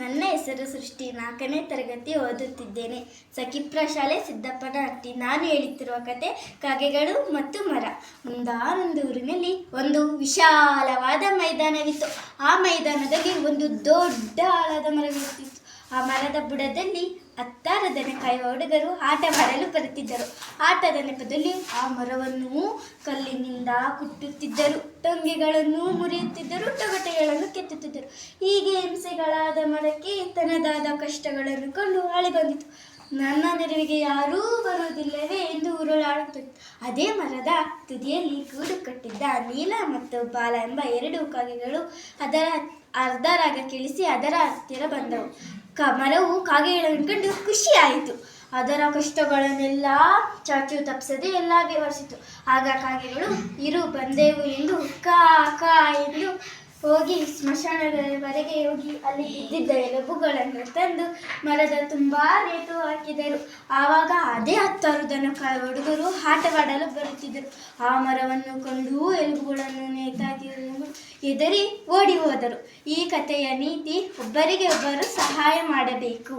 ನನ್ನ ಹೆಸರು ಸೃಷ್ಟಿ. 4ನೇ ತರಗತಿ ಓದುತ್ತಿದ್ದೇನೆ. ಸಖಿಪ್ರ ಶಾಲೆ ಸಿದ್ದಪ್ಪನಹಟ್ಟಿ. ನಾನು ಹೇಳುತ್ತಿರುವ ಕತೆ ಕಾಗೆಗಳು ಮತ್ತು ಮರ. ಒಂದಾನೊಂದು ಊರಿನಲ್ಲಿ ಒಂದು ವಿಶಾಲವಾದ ಮೈದಾನವಿತ್ತು. ಆ ಮೈದಾನದಲ್ಲಿ ಒಂದು ದೊಡ್ಡ ಆಲದ ಮರವಿರುತ್ತಿತ್ತು. ಆ ಮರದ ಬುಡದಲ್ಲಿ 10 ದನ ಕಾಯುವ ಹುಡುಗರು ಆಟವಾಡಲು ಬರುತ್ತಿದ್ದರು. ಆಟದ ನೆಪದಲ್ಲಿ ಆ ಮರವನ್ನು ಕಲ್ಲಿನಿಂದ ಕುಟ್ಟುತ್ತಿದ್ದರು, ಟೊಂಗೆಗಳನ್ನು ಮುರಿಯುತ್ತಿದ್ದರು, ತೊಗಟೆಗಳನ್ನು ಕೆತ್ತುತ್ತಿದ್ದರು. ಹೀಗೆ ಹಿಂಸೆಗಳಾದ ಮರಕ್ಕೆ ತನ್ನದಾದ ಕಷ್ಟಗಳನ್ನು ಕಂಡು ಅಳಿ ಬಂದಿತು. ನನ್ನ ನೆರವಿಗೆ ಯಾರೂ ಬರುವುದಿಲ್ಲವೇ ಎಂದು ಉರುಳಾಡುತ್ತಿತ್ತು. ಅದೇ ಮರದ ತುದಿಯಲ್ಲಿ ಗೂಡು ಕಟ್ಟಿದ್ದ ನೀಲ ಮತ್ತು ಬಾಲ ಎಂಬ 2 ಕಾಗೆಗಳು ಅದರ ಅರ್ಧ ರಾಗ ಕೇಳಿಸಿ ಅದರ ಹತ್ತಿರ ಬಂದವು. ಮರವು ಕಾಗೆಗಳನ್ನು ಕಂಡು ಖುಷಿಯಾಯಿತು. ಅದರ ಕಷ್ಟಗಳನ್ನೆಲ್ಲ ಚಾಚು ತಪ್ಪಿಸದೆ ಎಲ್ಲ ವಿವರಿಸಿತು. ಆಗ ಕಾಗೆಗಳು ಇರು ಬಂದೆವು ಎಂದು ಕಾ ಕಾ ಎಂದು ಹೋಗಿ ಸ್ಮಶಾನದವರೆಗೆ ಹೋಗಿ ಅಲ್ಲಿ ಬಿದ್ದಿದ್ದ ಎಲುಬುಗಳನ್ನು ತಂದು ಮರದ ತುಂಬ ನೇತು ಹಾಕಿದರು. ಆವಾಗ ಅದೇ 10 ದನ ಕಾಯುವ ಹುಡುಗರು ಆಟವಾಡಲು ಬರುತ್ತಿದ್ದರು. ಆ ಮರವನ್ನು ಕಂಡು ಎಲುಬುಗಳನ್ನು ನೇತಾಕಿರುವುದನ್ನು ಹೆದರಿ ಓಡಿ ಹೋದರು. ಈ ಕಥೆಯ ನೀತಿ: ಒಬ್ಬರಿಗೆ ಒಬ್ಬರು ಸಹಾಯ ಮಾಡಬೇಕು.